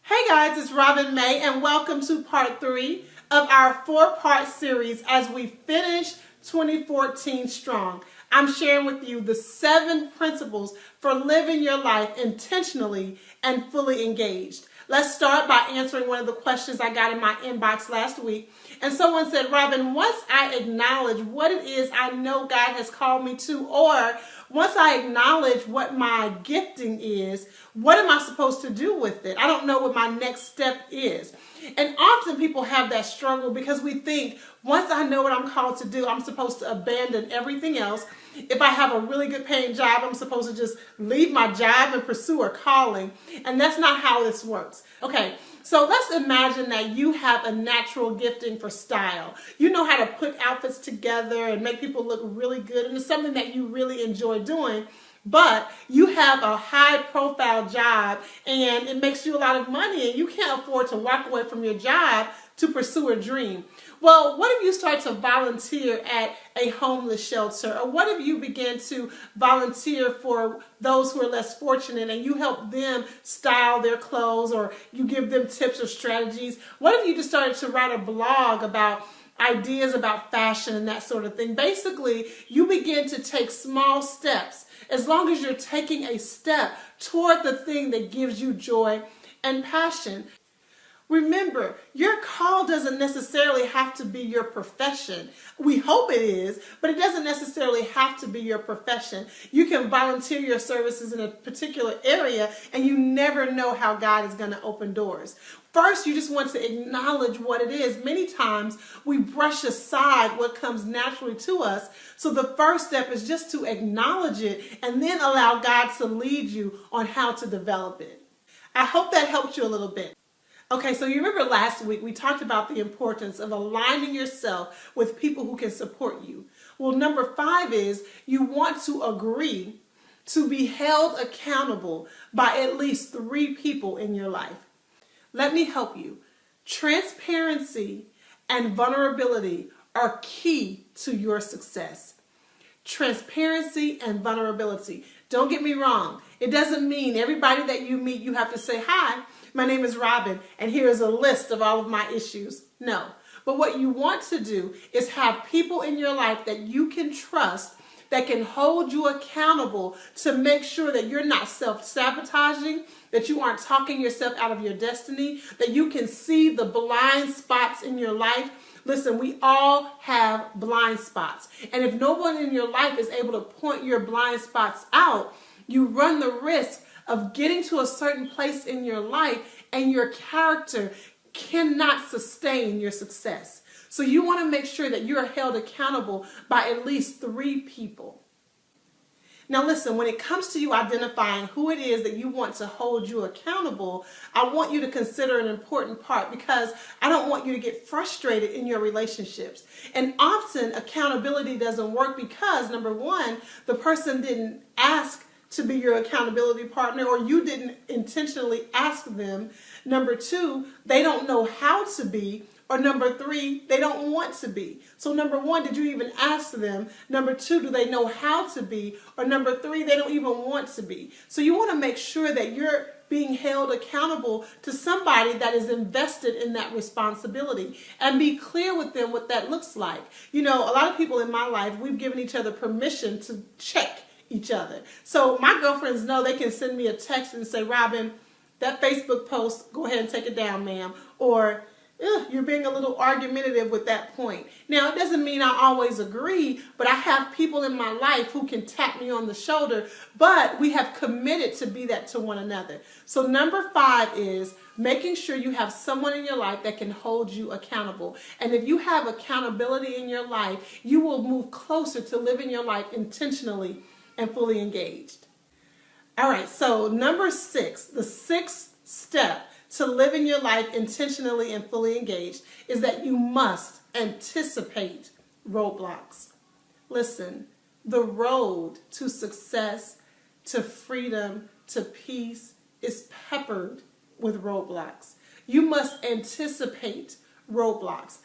Hey guys, it's Robin May and welcome to part 3 of our 4-part series as we finish 2014 strong. I'm sharing with you the 7 principles for living your life intentionally and fully engaged. Let's start by answering one of the questions I got in my inbox last week. And someone said, Robin, once I acknowledge what it is I know God has called me to, or once I acknowledge what my gifting is, what am I supposed to do with it? I don't know what my next step is. And often people have that struggle because we think, once I know what I'm called to do, I'm supposed to abandon everything else. If I have a really good paying job, I'm supposed to just leave my job and pursue a calling. And that's not how this works. Okay, so let's imagine that you have a natural gifting for style. You know how to put outfits together and make people look really good, and it's something that you really enjoy doing. But you have a high profile job and it makes you a lot of money and you can't afford to walk away from your job to pursue a dream. Well, what if you start to volunteer at a homeless shelter? Or what if you begin to volunteer for those who are less fortunate and you help them style their clothes, or you give them tips or strategies? What if you just started to write a blog about ideas about fashion and that sort of thing? Basically, you begin to take small steps. As long as you're taking a step toward the thing that gives you joy and passion. Remember, your call doesn't necessarily have to be your profession. We hope it is, but it doesn't necessarily have to be your profession. You can volunteer your services in a particular area and you never know how God is going to open doors. First, you just want to acknowledge what it is. Many times we brush aside what comes naturally to us. So the first step is just to acknowledge it and then allow God to lead you on how to develop it. I hope that helped you a little bit. Okay, so you remember last week we talked about the importance of aligning yourself with people who can support you. Well, number 5 is you want to agree to be held accountable by at least 3 people in your life. Let me help you. Transparency and vulnerability are key to your success. Transparency and vulnerability. Don't get me wrong. It doesn't mean everybody that you meet you have to say, hi, my name is Robin, and here is a list of all of my issues. No. But what you want to do is have people in your life that you can trust, that can hold you accountable to make sure that you're not self-sabotaging, that you aren't talking yourself out of your destiny, that you can see the blind spots in your life. Listen, we all have blind spots. And if no one in your life is able to point your blind spots out, you run the risk of getting to a certain place in your life and your character cannot sustain your success. So you want to make sure that you're held accountable by at least 3 people. Now listen, when it comes to you identifying who it is that you want to hold you accountable, I want you to consider an important part, because I don't want you to get frustrated in your relationships. And often accountability doesn't work because, number 1, the person didn't ask to be your accountability partner, or you didn't intentionally ask them. Number 2, they don't know how to be. Or number 3, they don't want to be. So number 1, did you even ask them? Number 2, do they know how to be? Or number 3, they don't even want to be. So you want to make sure that you're being held accountable to somebody that is invested in that responsibility, and be clear with them what that looks like. You know, a lot of people in my life, we've given each other permission to check each other. So my girlfriends know they can send me a text and say, Robin, that Facebook post, go ahead and take it down, ma'am. Or, you're being a little argumentative with that point. Now, it doesn't mean I always agree, but I have people in my life who can tap me on the shoulder, but we have committed to be that to one another. So number 5 is making sure you have someone in your life that can hold you accountable. And if you have accountability in your life, you will move closer to living your life intentionally and fully engaged. All right, so number 6, the 6th step to living your life intentionally and fully engaged is that you must anticipate roadblocks. Listen, the road to success, to freedom, to peace is peppered with roadblocks. You must anticipate roadblocks.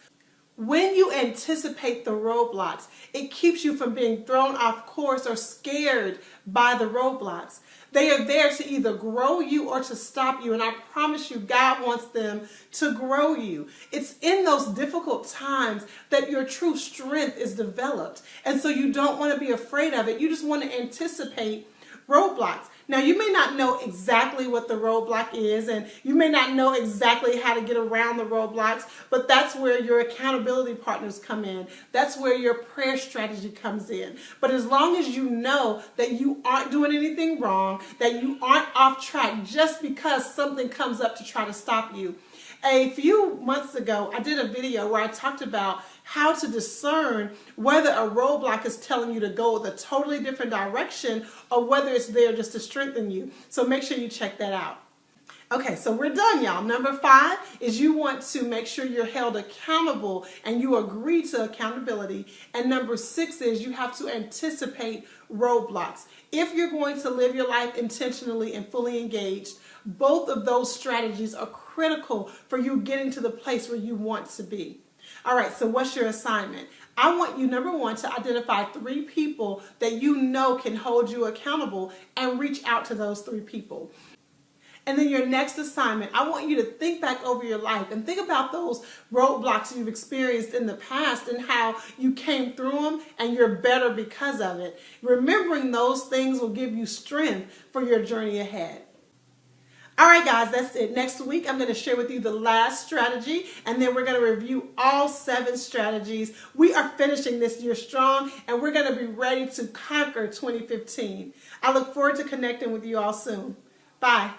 When you anticipate the roadblocks, it keeps you from being thrown off course or scared by the roadblocks. They are there to either grow you or to stop you. And I promise you, God wants them to grow you. It's in those difficult times that your true strength is developed. And so you don't want to be afraid of it. You just want to anticipate roadblocks. Now, you may not know exactly what the roadblock is, and you may not know exactly how to get around the roadblocks, but that's where your accountability partners come in. That's where your prayer strategy comes in. But as long as you know that you aren't doing anything wrong, that you aren't off track just because something comes up to try to stop you. A few months ago, I did a video where I talked about how to discern whether a roadblock is telling you to go with a totally different direction or whether it's there just to strengthen you. So make sure you check that out. Okay, so we're done, y'all. Number 5 is you want to make sure you're held accountable and you agree to accountability. And number 6 is you have to anticipate roadblocks. If you're going to live your life intentionally and fully engaged, both of those strategies are critical for you getting to the place where you want to be. All right, so what's your assignment? I want you, number 1, to identify 3 people that you know can hold you accountable and reach out to those 3 people. And then your next assignment, I want you to think back over your life and think about those roadblocks you've experienced in the past and how you came through them and you're better because of it. Remembering those things will give you strength for your journey ahead. All right, guys, that's it. Next week, I'm going to share with you the last strategy, and then we're going to review all 7 strategies. We are finishing this year strong, and we're going to be ready to conquer 2015. I look forward to connecting with you all soon. Bye.